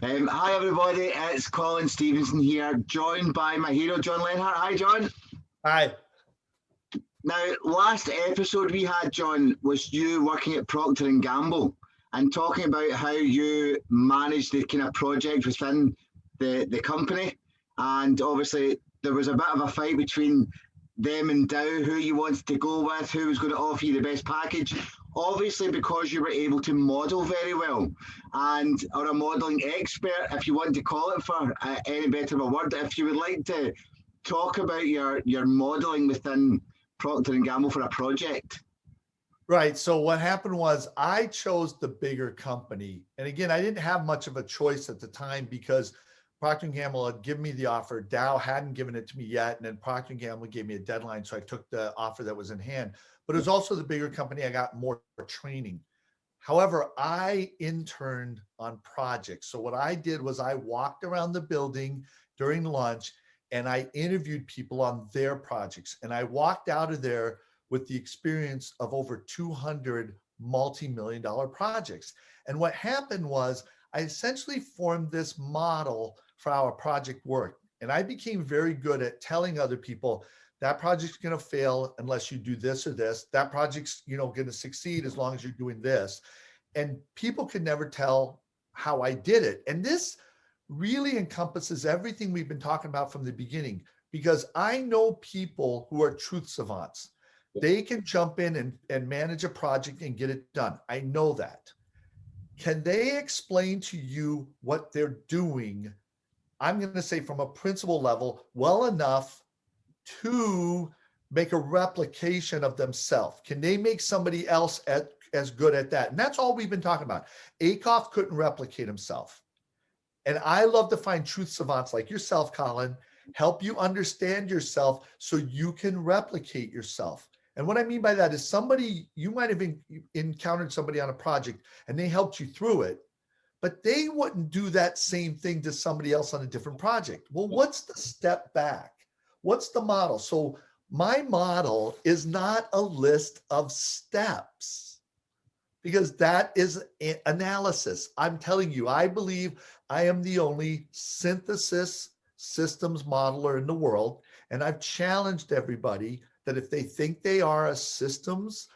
Hi everybody, it's Colin Stevenson here, joined by my hero John Lenhart. Hi John. Hi. Now, last episode we had, John, was you working at Procter & Gamble and talking about how you manage the kind of project within the company. And obviously there was a bit of a fight between them and Dow, who you wanted to go with, who was going to offer you the best package. Obviously, because you were able to model very well and are a modeling expert, if you want to call it for any better of a word, if you would like to talk about your modeling within Procter & Gamble for a project. Right. So what happened was I chose the bigger company. And again, I didn't have much of a choice at the time because Procter & Gamble had given me the offer. Dow hadn't given it to me yet. And then Procter & Gamble gave me a deadline. So I took the offer that was in hand. But it was also the bigger company. I got more training. However, I interned on projects. So what I did was I walked around the building during lunch and I interviewed people on their projects. And I walked out of there with the experience of over 200 multi-million-dollar projects. And what happened was I essentially formed this model for our project work. And I became very good at telling other people that project's going to fail unless you do this or this. That project's, going to succeed as long as you're doing this. And people could never tell how I did it. And this really encompasses everything we've been talking about from the beginning, because I know people who are truth savants. They can jump in and manage a project and get it done. I know that. Can they explain to you what they're doing? I'm going to say from a principle level, well enough to make a replication of themselves. Can they make somebody else as good at that? And that's all we've been talking about. Akoff couldn't replicate himself. And I love to find truth savants like yourself, Colin, help you understand yourself so you can replicate yourself. And what I mean by that is somebody, you might have encountered somebody on a project and they helped you through it, but they wouldn't do that same thing to somebody else on a different project. Well, what's the step back? What's the model? So my model is not a list of steps, because that is analysis. I'm telling you, I believe I am the only synthesis systems modeler in the world. And I've challenged everybody that if they think they are a systems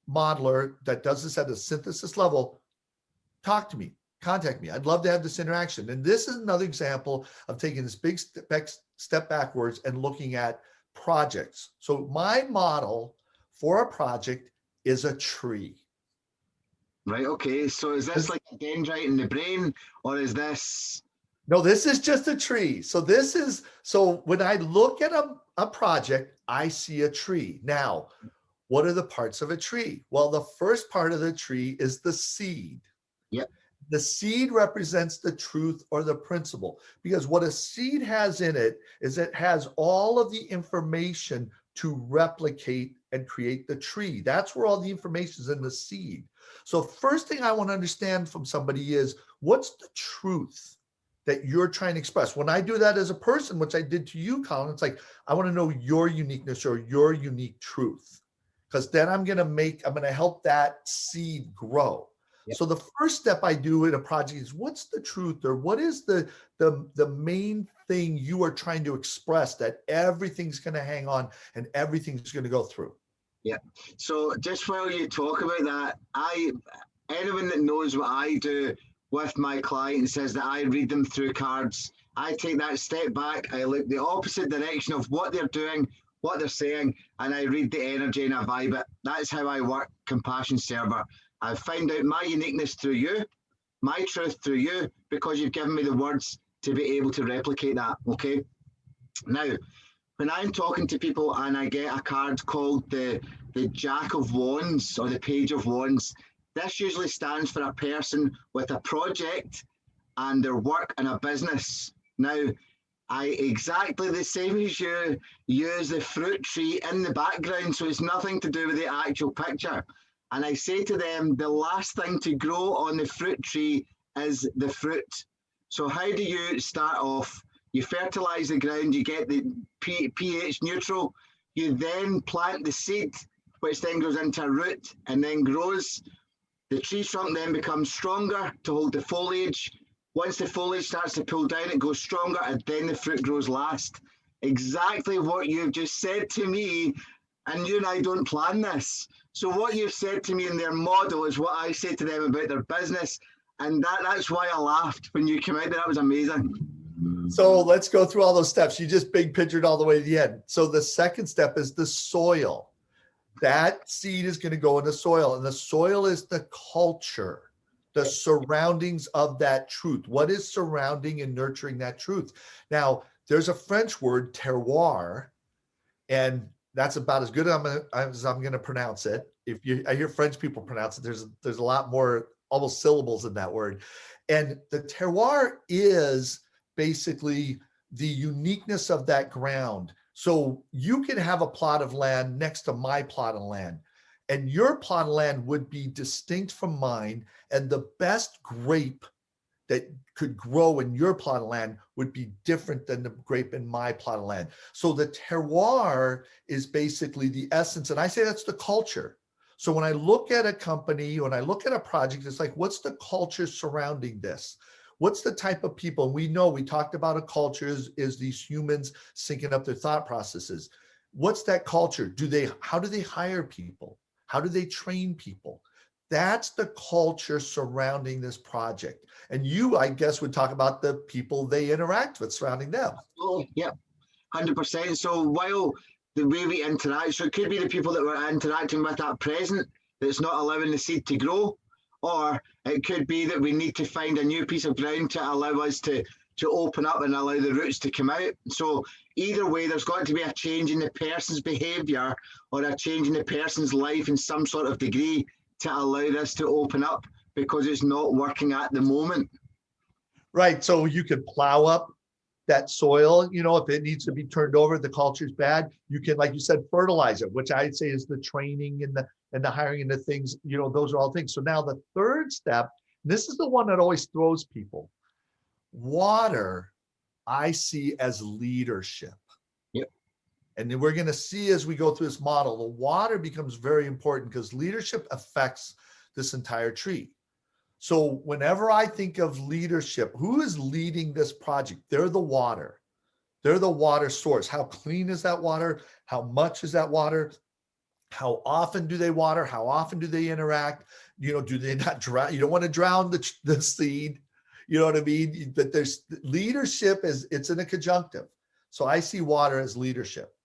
modeler that does this at a synthesis level, talk to me, contact me. I'd love to have this interaction. And this is another example of taking this big step backwards and looking at projects. So my model for a project is a tree. Right, okay. So is this like a dendrite in the brain, or is this? No, this is just a tree. So when I look at a project, I see a tree. Now, what are the parts of a tree? Well, the first part of the tree is the seed. Yep. The seed represents the truth or the principle, because what a seed has in it is it has all of the information to replicate and create the tree. That's where all the information is in the seed. So first thing I want to understand from somebody is, what's the truth that you're trying to express? When I do that as a person, which I did to you, Colin, it's like, I want to know your uniqueness or your unique truth, because then I'm going to help that seed grow. Yep. So the first step I do in a project is, what's the truth, or what is the main thing you are trying to express that everything's going to hang on and everything's going to go through? Yeah. So just while you talk about that, anyone that knows what I do with my client says that I read them through cards. I take that step back, I look the opposite direction of what they're doing, what they're saying, and I read the energy and I vibe it. That's how I work Compassion Server. I find out my uniqueness through you, my truth through you, because you've given me the words to be able to replicate that, okay? Now, when I'm talking to people and I get a card called the Jack of Wands or the Page of Wands, this usually stands for a person with a project and their work and a business. Now, I, exactly the same as you, use the fruit tree in the background, so it's nothing to do with the actual picture. And I say to them, the last thing to grow on the fruit tree is the fruit. So how do you start off? You fertilize the ground, you get the pH neutral, you then plant the seed, which then goes into a root and then grows. The tree trunk then becomes stronger to hold the foliage. Once the foliage starts to pull down, it goes stronger, and then the fruit grows last. Exactly what you've just said to me, and you and I don't plan this. So what you've said to me in their model is what I say to them about their business, and that's why I laughed when you came out there. That was amazing. So let's go through all those steps. You just big pictured all the way to the end. So the second step is the soil. That seed is going to go in the soil, and the soil is the culture, the surroundings of that truth. What is surrounding and nurturing that truth? Now, there's a French word, terroir, and that's about as good as I'm going to pronounce it. I hear French people pronounce it, there's a lot more almost syllables in that word. And the terroir is basically the uniqueness of that ground. So you could have a plot of land next to my plot of land, and your plot of land would be distinct from mine, and the best grape that could grow in your plot of land would be different than the grape in my plot of land. So the terroir is basically the essence, and I say that's the culture. So when I look at a company, when I look at a project, it's like, what's the culture surrounding this? What's the type of people? And we talked about a culture is these humans syncing up their thought processes. What's that culture? How do they hire people? How do they train people? That's the culture surrounding this project. And you, I guess, would talk about the people they interact with surrounding them. Oh, yeah, 100%. So while the way we interact, so it could be the people that we're interacting with at present that's not allowing the seed to grow, or it could be that we need to find a new piece of ground to allow us to open up and allow the roots to come out. So either way, there's got to be a change in the person's behavior or a change in the person's life in some sort of degree to allow this to open up, because it's not working at the moment. Right. So you could plow up that soil, if it needs to be turned over, the culture's bad. You can, like you said, fertilize it, which I'd say is the training and the hiring and the things, those are all things. So now the third step, this is the one that always throws people. Water, I see as leadership. Yep. And then we're going to see as we go through this model, the water becomes very important because leadership affects this entire tree. So whenever I think of leadership, who is leading this project? They're the water. They're the water source. How clean is that water? How much is that water? How often do they water? How often do they interact? Do they not drown? You don't want to drown the seed. You know what I mean? But there's leadership it's in a conjunctive. So I see water as leadership.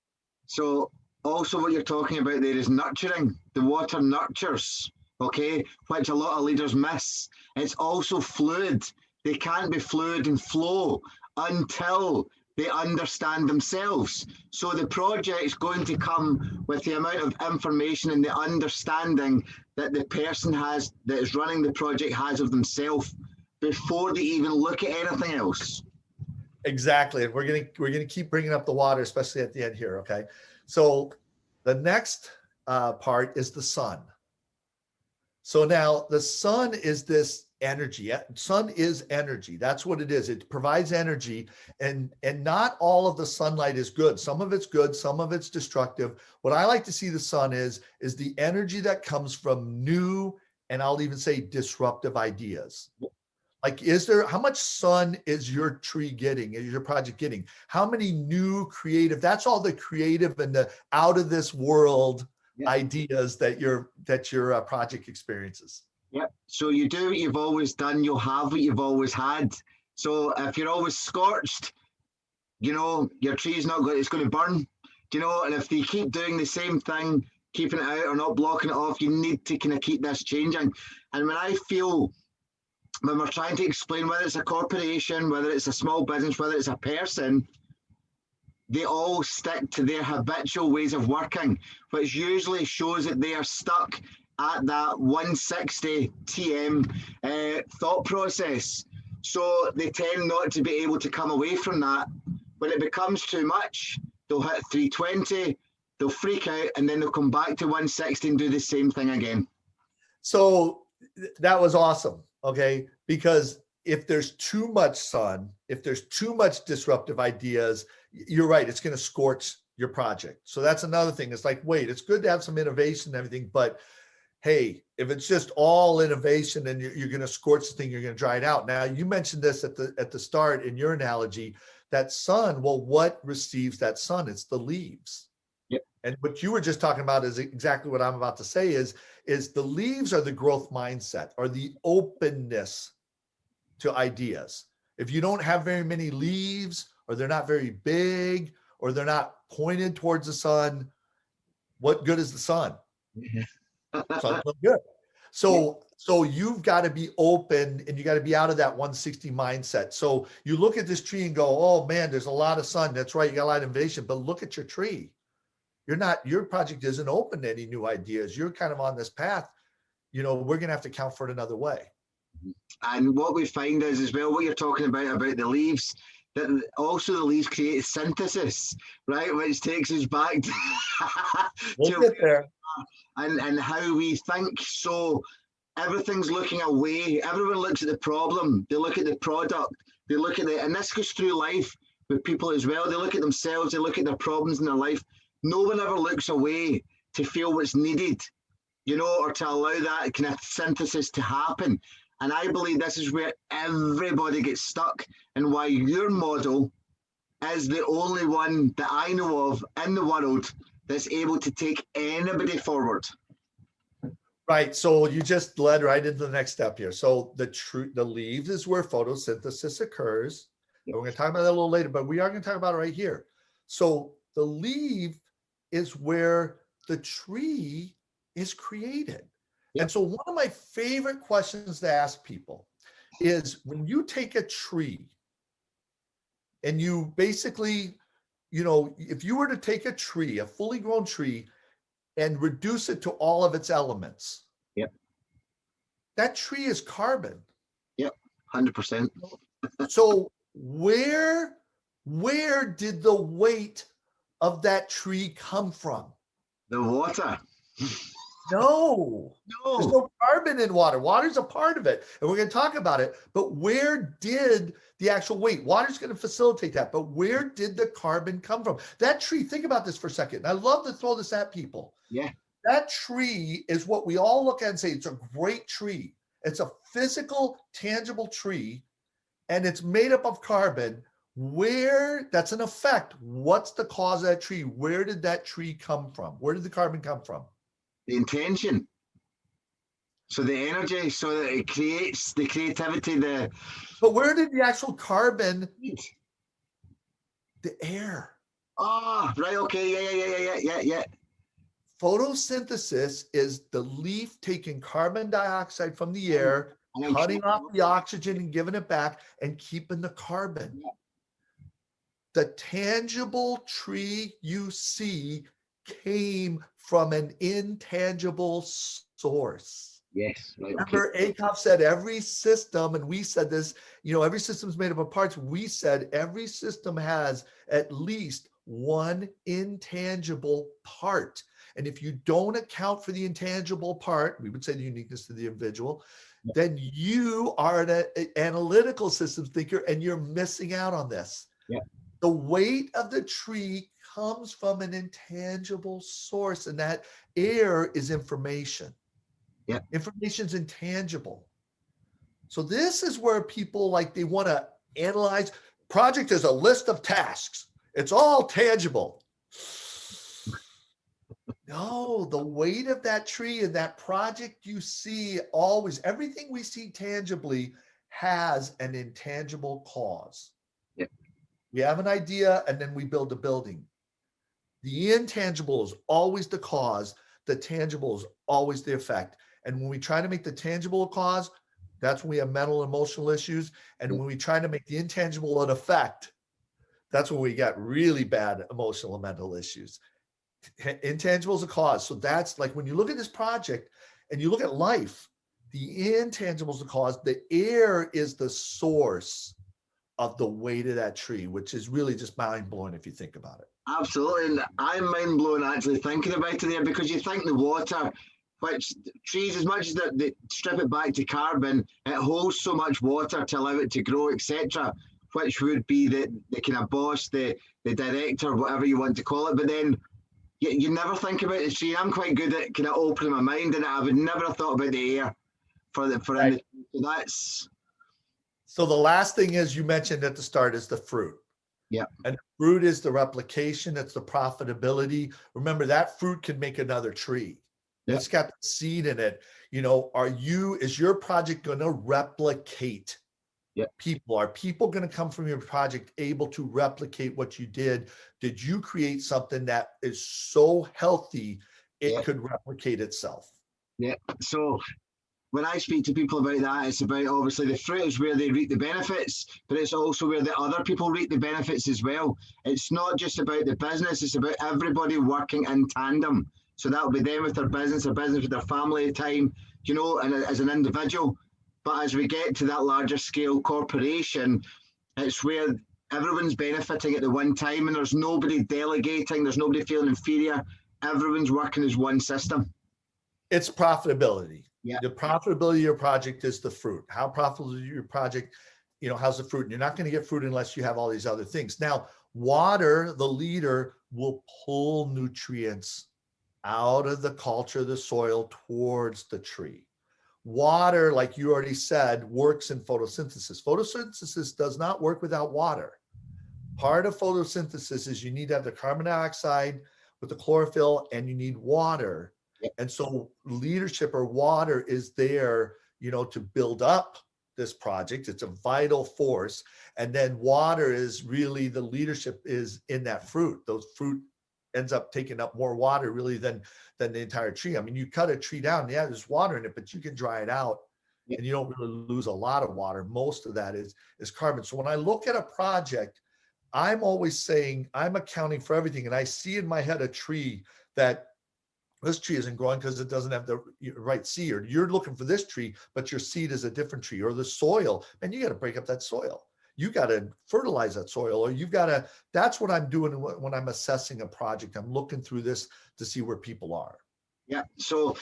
So also what you're talking about there is nurturing. The water nurtures, okay, which a lot of leaders miss. It's also fluid. They can't be fluid and flow until they understand themselves. So the project's going to come with the amount of information and the understanding that the person that is running the project has of themselves before they even look at anything else. Exactly. And we're gonna keep bringing up the water, especially at the end here. Okay. So the next part is the sun. So now the sun is this energy. Sun is energy. That's what it is. It provides energy, and not all of the sunlight is good. Some of it's good, some of it's destructive. What I like to see the sun is the energy that comes from new, and I'll even say disruptive ideas. Like, how much sun is your tree getting? Is your project getting? How many new creative? That's all the creative and the out of this world ideas that your project experiences. Yep. So you do what you've always done. You'll have what you've always had. So if you're always scorched, your tree's not going. It's going to burn. And if they keep doing the same thing, keeping it out or not blocking it off, you need to kind of keep this changing. And when we're trying to explain whether it's a corporation, whether it's a small business, whether it's a person, they all stick to their habitual ways of working, which usually shows that they are stuck at that 160 TM thought process. So they tend not to be able to come away from that. When it becomes too much, they'll hit 320, they'll freak out, and then they'll come back to 160 and do the same thing again. So that was awesome. Okay. Because if there's too much sun, if there's too much disruptive ideas, you're right, it's going to scorch your project. So that's another thing. It's like, wait, it's good to have some innovation and everything, but hey, if it's just all innovation and you're going to scorch the thing, you're going to dry it out. Now, you mentioned this at the start in your analogy, that sun, well, what receives that sun? It's the leaves. Yep. And what you were just talking about is exactly what I'm about to say is the leaves are the growth mindset, or the openness to ideas. If you don't have very many leaves, or they're not very big, or they're not pointed towards the sun, what good is the sun? Sun's no good. So you've got to be open, and you got to be out of that 160 mindset. So you look at this tree and go, oh man, there's a lot of sun. That's right, you got a lot of innovation, but look at your tree. Your project isn't open to any new ideas. You're kind of on this path. We're going to have to account for it another way. And what we find is, as well, what you're talking about the leaves, that also the leaves create synthesis, right? Which takes us back to, we'll get there. And how we think. So everything's looking away. Everyone looks at the problem. They look at the product. They look at and this goes through life with people as well. They look at themselves. They look at their problems in their life. No one ever looks away to feel what's needed, or to allow that kind of synthesis to happen. And I believe this is where everybody gets stuck, and why your model is the only one that I know of in the world that's able to take anybody forward. Right. So you just led right into the next step here. So the leaves is where photosynthesis occurs. Yep. And we're going to talk about that a little later, but we are going to talk about it right here. So the leaf is where the tree is created. Yep. And so one of my favorite questions to ask people is, when you take a tree and you basically, if you were to take a tree, a fully grown tree, and reduce it to all of its elements, yep, that tree is carbon. Yep, 100%. So where did the weight of that tree come from? The water. No, there's no carbon in water. Water's a part of it, and we're going to talk about it. But where did the actual weight? Water's going to facilitate that, but where did the carbon come from? That tree, think about this for a second. I love to throw this at people. Yeah. That tree is what we all look at and say, it's a great tree. It's a physical, tangible tree, and it's made up of carbon. That's an effect. What's the cause of that tree? Where did that tree come from? Where did the carbon come from? The intention. So the energy, so that it creates the creativity, But where did the actual carbon? The air. Oh, right, okay, yeah. Photosynthesis is the leaf taking carbon dioxide from the air, cutting off the oxygen and giving it back, and keeping the carbon. Yeah. The tangible tree you see came from an intangible source. Yes. Right, remember, Akoff said every system, and we said this, every system is made up of parts. We said every system has at least one intangible part. And if you don't account for the intangible part, we would say the uniqueness of the individual, then you are an analytical systems thinker, and you're missing out on this. Yeah. The weight of the tree comes from an intangible source, and that air is information. Yeah. Information's intangible. So this is where people they want to analyze. Project is a list of tasks. It's all tangible. No, the weight of that tree and that project you see always, everything we see tangibly has an intangible cause. Yeah. We have an idea, and then we build a building. The intangible is always the cause. The tangible is always the effect. And when we try to make the tangible a cause, that's when we have mental and emotional issues. And when we try to make the intangible an effect, that's when we got really bad emotional and mental issues. Intangible is a cause. So that's when you look at this project and you look at life, the intangible is the cause. The air is the source of the weight of that tree, which is really just mind-blowing if you think about it. Absolutely. And I'm mind-blown actually thinking about it there, because you think the water, which trees, as much as they strip it back to carbon, it holds so much water to allow it to grow, etc., which would be the kind of boss, the director, whatever you want to call it. But then you never think about it. See, I'm quite good at kind of opening my mind, and I would never have thought about the air for Right. so that's So the last thing is you mentioned at the start is the fruit. yeah. And fruit is the replication, it's the profitability. Remember that fruit can make another tree. Yeah. It's got seed in it. Is your project going to replicate Yeah. people? Are people going to come from your project able to replicate what you did? Did you create something that is so healthy it Yeah. could replicate itself? Yeah. So when I speak to people about that, it's about obviously the fruit is where they reap the benefits, but it's also where the other people reap the benefits as well. It's not just about the business, it's about everybody working in tandem. So that'll be them with their business with their family time, and as an individual. But as we get to that larger scale corporation, it's where everyone's benefiting at the one time and there's nobody delegating, there's nobody feeling inferior. Everyone's working as one system. It's profitability. Yeah. The profitability of your project is the fruit. How profitable is your project? How's the fruit? And you're not going to get fruit unless you have all these other things. Now, water, the leader, will pull nutrients out of the culture, the soil, towards the tree. Water, like you already said, works in photosynthesis. Photosynthesis does not work without water. Part of photosynthesis is you need to have the carbon dioxide with the chlorophyll, and you need water. And so leadership or water is there, to build up this project. It's a vital force. And then water is really, the leadership is in that fruit. Those fruit ends up taking up more water really than the entire tree. I mean, you cut a tree down, yeah, there's water in it, but you can dry it out and you don't really lose a lot of water. Most of that is carbon. So when I look at a project, I'm always saying I'm accounting for everything. And I see in my head a tree that this tree isn't growing because it doesn't have the right seed, or you're looking for this tree, but your seed is a different tree, or the soil, and you got to break up that soil. You got to fertilize that soil, or you've got to, that's what I'm doing when I'm assessing a project. I'm looking through this to see where people are. Yeah. So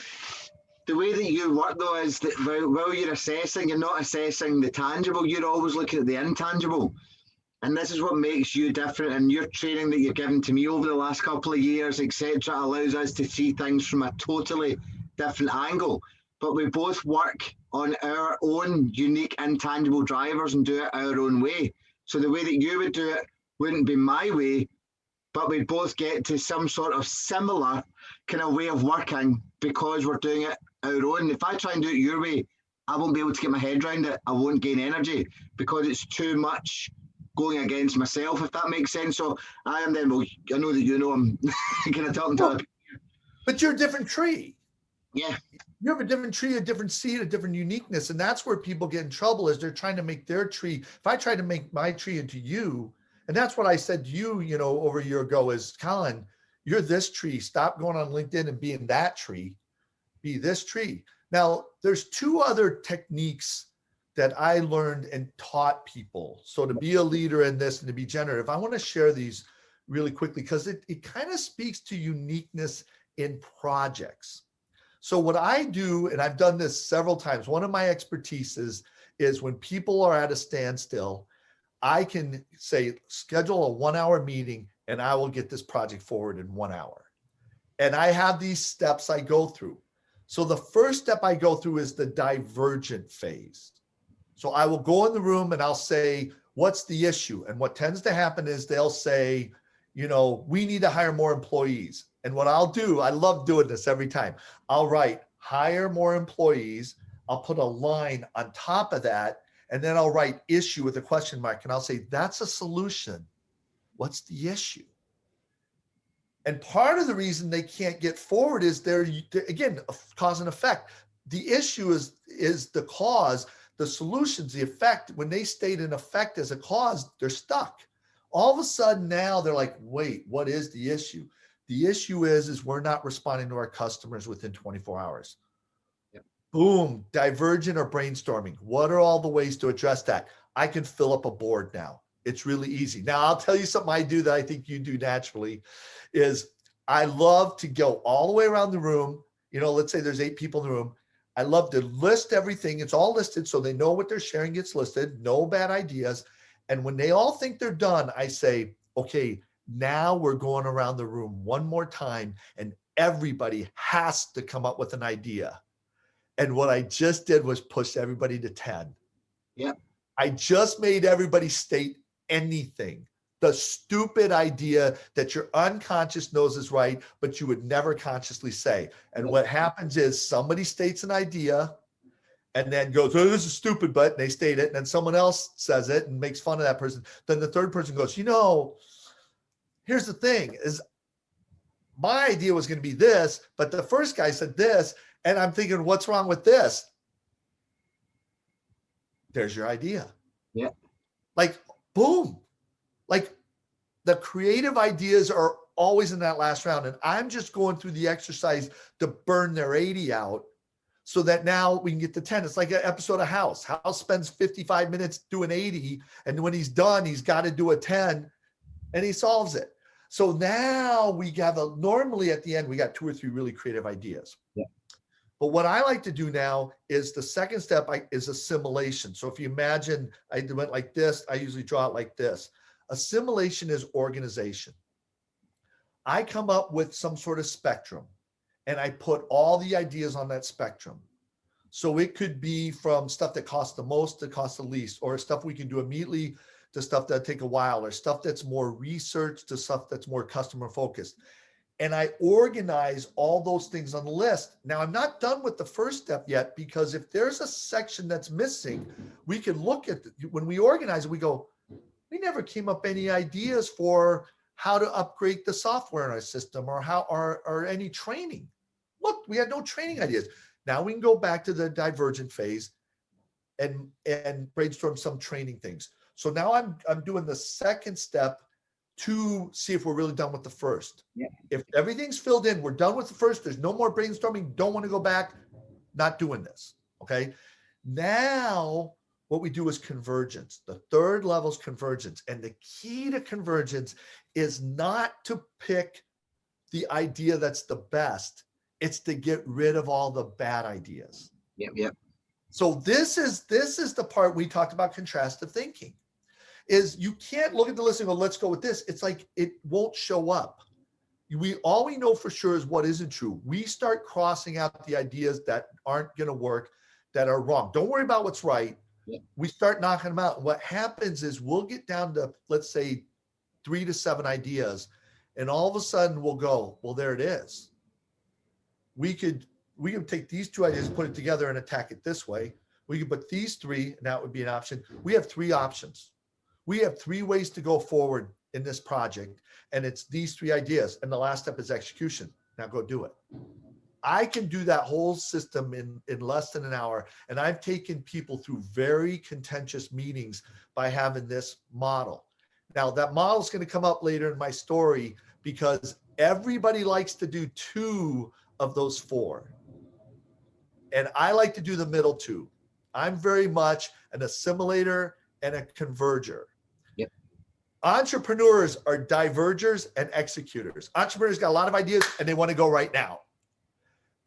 the way that you work though is that while you're assessing, you're not assessing the tangible, you're always looking at the intangible. And this is what makes you different, and your training that you've given to me over the last couple of years, etc., allows us to see things from a totally different angle. But we both work on our own unique intangible drivers and do it our own way. So the way that you would do it wouldn't be my way, but we'd both get to some sort of similar kind of way of working because we're doing it our own. If I try and do it your way, I won't be able to get my head around it. I won't gain energy because it's too much going against myself, if that makes sense. So I am then, well, I know that I'm kind of talking to other people. But you're a different tree. Yeah. You have a different tree, a different seed, a different uniqueness. And that's where people get in trouble, is they're trying to make their tree. If I try to make my tree into you, and that's what I said to you, over a year ago, is, Colin, you're this tree. Stop going on LinkedIn and being that tree. Be this tree. Now, there's two other techniques that I learned and taught people. So to be a leader in this and to be generative, I want to share these really quickly because it kind of speaks to uniqueness in projects. So what I do, and I've done this several times, one of my expertises is when people are at a standstill, I can say, schedule a 1-hour meeting and I will get this project forward in 1 hour. And I have these steps I go through. So the first step I go through is the divergent phase. So I will go in the room and I'll say, what's the issue? And what tends to happen is they'll say, we need to hire more employees. And what I'll do, I love doing this every time. I'll write, hire more employees. I'll put a line on top of that. And then I'll write issue with a question mark. And I'll say, that's a solution. What's the issue? And part of the reason they can't get forward is they're again, cause and effect. The issue is the cause. The solution's the effect. When they state an effect as a cause, they're stuck. All of a sudden now they're like, wait, what is the issue? The issue is we're not responding to our customers within 24 hours. Yep. Boom, divergent or brainstorming. What are all the ways to address that? I can fill up a board now. It's really easy. Now I'll tell you something I do that I think you do naturally is I love to go all the way around the room. Let's say there's 8 people in the room. I love to list everything. It's all listed so they know what they're sharing gets listed, no bad ideas. And when they all think they're done, I say, okay, Now we're going around the room one more time, and everybody has to come up with an idea. And what I just did was push everybody to 10. Yeah. I just made everybody state anything. The stupid idea that your unconscious knows is right, but you would never consciously say. And what happens is somebody states an idea and then goes, oh, this is stupid, but they state it. And then someone else says it and makes fun of that person. Then the third person goes, here's the thing is my idea was going to be this, but the first guy said this. And I'm thinking, what's wrong with this? There's your idea. Yeah. Like, boom. Like the creative ideas are always in that last round. And I'm just going through the exercise to burn their 80 out so that now we can get to 10. It's like an episode of House. House spends 55 minutes doing 80. And when he's done, he's got to do a 10 and he solves it. So now we have normally at the end, we got 2 or 3 really creative ideas. Yeah. But what I like to do now is the second step is assimilation. So if you imagine I went like this, I usually draw it like this. Assimilation is organization. I come up with some sort of spectrum and I put all the ideas on that spectrum. So it could be from stuff that costs the most to cost the least, or stuff we can do immediately to stuff that take a while, or stuff that's more research to stuff that's more customer focused. And I organize all those things on the list. Now I'm not done with the first step yet, because if there's a section that's missing, we can look at when we organize it, we go, we never came up any ideas for how to upgrade the software in our system or how or any training. Look, we had no training ideas. Now we can go back to the divergent phase and brainstorm some training things. So now I'm doing the second step to see if we're really done with the first. Yeah. If everything's filled in, we're done with the first, there's no more brainstorming, don't want to go back, not doing this. Okay. Now what we do is convergence. The third level is convergence. And the key to convergence is not to pick the idea that's the best. It's to get rid of all the bad ideas. Yep. So this is the part we talked about contrastive thinking. Is you can't look at the list and go, let's go with this. It's like it won't show up. All we know for sure is what isn't true. We start crossing out the ideas that aren't going to work, that are wrong. Don't worry about what's right. Yeah. We start knocking them out. What happens is we'll get down to, let's say, 3 to 7 ideas, and all of a sudden we'll go, well, there it is. We could take these 2 ideas, put it together, and attack it this way. We could put these 3, and that would be an option. We have 3 options. We have 3 ways to go forward in this project, and it's these 3 ideas. And the last step is execution. Now go do it. I can do that whole system in less than an hour. And I've taken people through very contentious meetings by having this model. Now that model is going to come up later in my story, because everybody likes to do 2 of those 4. And I like to do the middle 2. I'm very much an assimilator and a converger. Yep. Entrepreneurs are divergers and executors. Entrepreneurs got a lot of ideas and they want to go right now.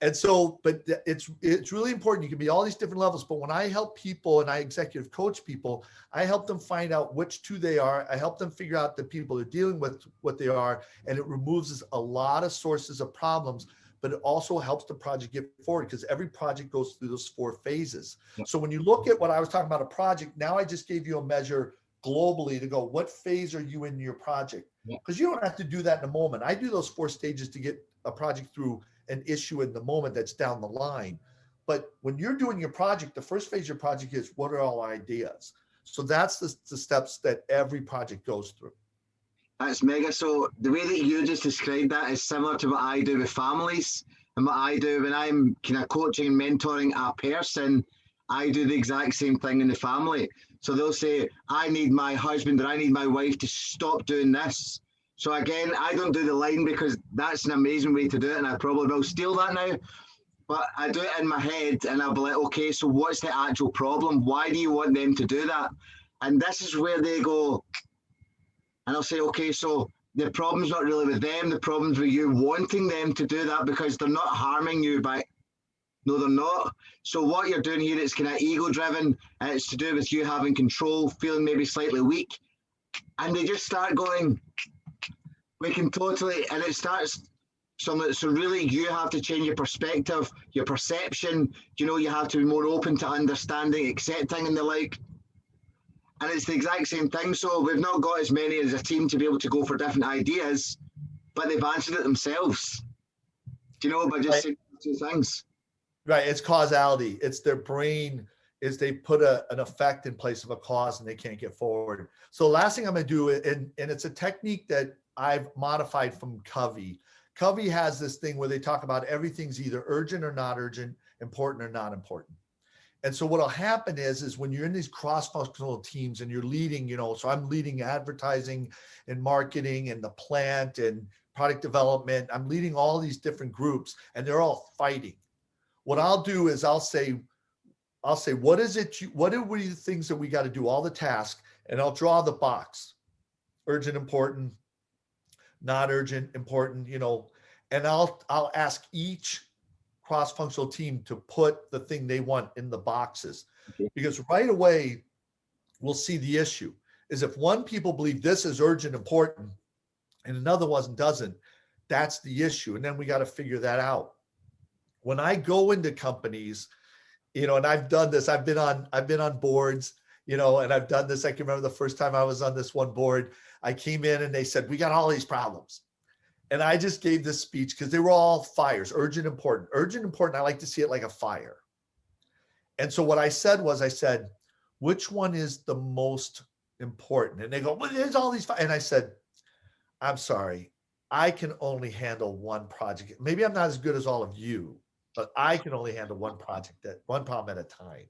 And so, but it's really important. You can be all these different levels, but when I help people and I executive coach people, I help them find out which 2 they are. I help them figure out the people they're dealing with, what they are, and it removes a lot of sources of problems, but it also helps the project get forward, because every project goes through those 4 phases. Yep. So when you look at what I was talking about, a project, now I just gave you a measure globally to go, what phase are you in your project? Because you don't have to do that in a moment. I do those 4 stages to get a project through an issue in the moment that's down the line. But when you're doing your project, the first phase of your project is, what are all ideas? So that's the steps that every project goes through. That's mega. So the way that you just described that is similar to what I do with families, and what I do when I'm kind of coaching and mentoring a person. I do the exact same thing in the family. So they'll say, I need my husband or I need my wife to stop doing this. So again, I don't do the line, because that's an amazing way to do it, and I probably will steal that now. But I do it in my head, and I'll be like, okay, so what's the actual problem? Why do you want them to do that? And this is where they go, and I'll say, okay, so the problem's not really with them. The problem's with you wanting them to do that, because they're not harming you by, no, they're not. So what you're doing here is kind of ego driven, and it's to do with you having control, feeling maybe slightly weak. And they just start going, We can totally, and it starts. So really, you have to change your perspective, your perception. You have to be more open to understanding, accepting, and the like. And it's the exact same thing. So we've not got as many as a team to be able to go for different ideas, but they've answered it themselves. By just saying two things. Right. It's causality. It's their brain is they put an effect in place of a cause and they can't get forward. So the last thing I'm going to do, and it's a technique that I've modified from Covey. Covey has this thing where they talk about everything's either urgent or not urgent, important or not important. And so what'll happen is when you're in these cross-functional teams and you're leading, so I'm leading advertising and marketing and the plant and product development. I'm leading all these different groups and they're all fighting. What I'll do is I'll say, what are the things that we got to do, all the tasks, and I'll draw the box, urgent, important, not urgent, important, and I'll ask each cross-functional team to put the thing they want in the boxes. Okay. Because right away, we'll see the issue is if one people believe this is urgent, important, and another one doesn't, that's the issue. And then we got to figure that out. When I go into companies, and I've done this, I've been on boards, and I've done this. I can remember the first time I was on this one board, I came in and they said, we got all these problems. And I just gave this speech because they were all fires, urgent, important. Urgent, important, I like to see it like a fire. And so what I said was, which one is the most important? And they go, well, there's all these fires. And I said, I'm sorry, I can only handle one project. Maybe I'm not as good as all of you, but I can only handle one problem at a time.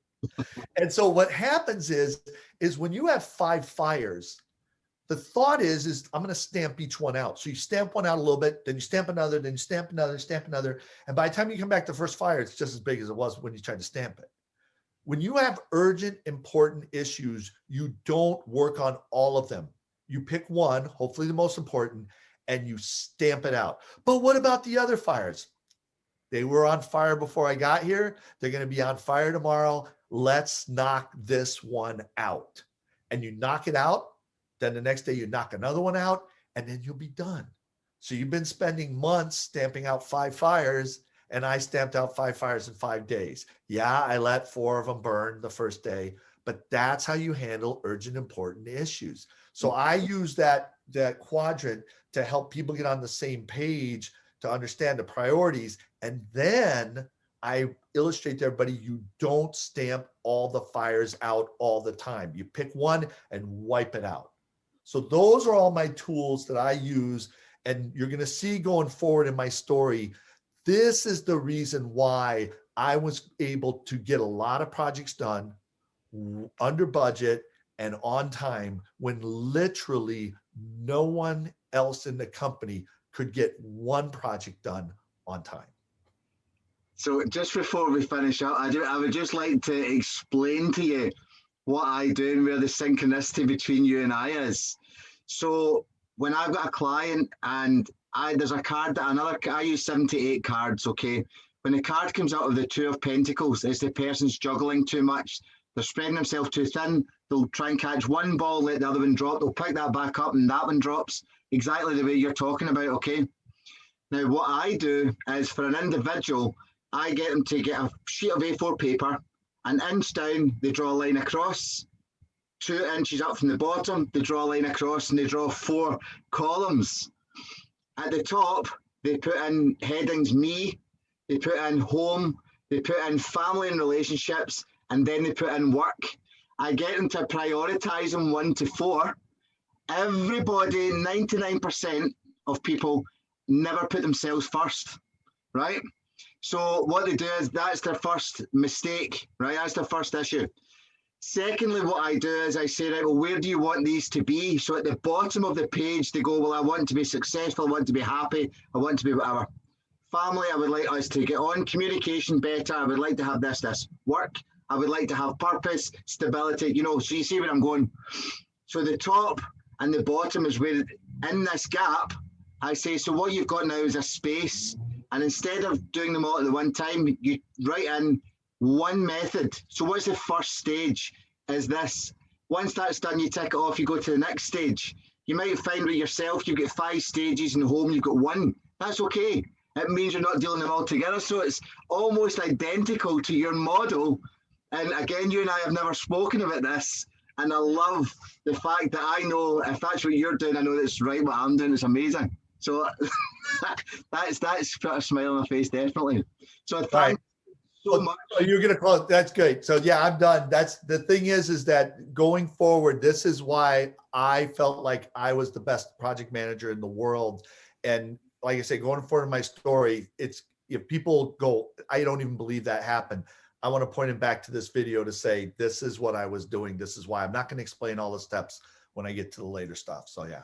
And so what happens is when you have 5 fires, the thought is I'm going to stamp each one out. So you stamp one out a little bit, then you stamp another, then you stamp another, stamp another. And by the time you come back to the first fire, it's just as big as it was when you tried to stamp it. When you have urgent, important issues, you don't work on all of them. You pick one, hopefully the most important, and you stamp it out. But what about the other fires? They were on fire before I got here. They're going to be on fire tomorrow. Let's knock this one out. And you knock it out. Then the next day you knock another one out and then you'll be done. So you've been spending months stamping out 5 fires and I stamped out 5 fires in 5 days. Yeah, I let 4 of them burn the first day, but that's how you handle urgent, important issues. So I use that quadrant to help people get on the same page to understand the priorities. And then I illustrate to everybody, you don't stamp all the fires out all the time. You pick one and wipe it out. So those are all my tools that I use. And you're going to see going forward in my story, this is the reason why I was able to get a lot of projects done under budget and on time when literally no one else in the company could get one project done on time. So just before we finish up, I would just like to explain to you what I do and where the synchronicity between you and I is. So when I've got a client and there's a card that I use 78 cards, okay? When the card comes out of the 2 of Pentacles, it's the person's juggling too much. They're spreading themselves too thin. They'll try and catch one ball, let the other one drop. They'll pick that back up and that one drops exactly the way you're talking about, okay? Now, what I do is for an individual, I get them to get a sheet of A4 paper, an inch down, they draw a line across, 2 inches up from the bottom, they draw a line across and they draw 4 columns. At the top, they put in headings me, they put in home, they put in family and relationships, and then they put in work. I get them to prioritize them 1 to 4. Everybody, 99% of people never put themselves first, right? So what they do is that's their first mistake, right? That's their first issue. Secondly, what I do is I say, right, well, where do you want these to be? So at the bottom of the page, they go, well, I want to be successful, I want to be happy, I want to be whatever. Family, I would like us to get on, communication better, I would like to have this. Work, I would like to have purpose, stability, so you see where I'm going. So the top and the bottom is where, in this gap, I say, so what you've got now is a space. And instead of doing them all at the one time, you write in one method. So what's the first stage is this. Once that's done, you tick it off, you go to the next stage. You might find with yourself, you've got 5 stages, and home, you've got 1. That's okay. It means you're not dealing them all together. So it's almost identical to your model. And again, you and I have never spoken about this. And I love the fact that I know if that's what you're doing, I know that's right what I'm doing. It's amazing. So that's put a smile on my face, definitely. So thank you so much. Oh, you're gonna close. That's great. So yeah, I'm done. That's the thing is that going forward, this is why I felt like I was the best project manager in the world. And like I say, going forward in my story, it's if people go, I don't even believe that happened. I want to point them back to this video to say, this is what I was doing. This is why. I'm not going to explain all the steps when I get to the later stuff. So yeah.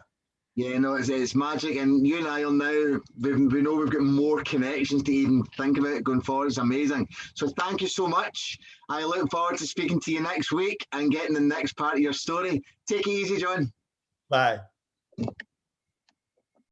Yeah, no, it's magic. And you and I will now, we know we've got more connections to even think about it going forward. It's amazing. So thank you so much. I look forward to speaking to you next week and getting the next part of your story. Take it easy, John. Bye.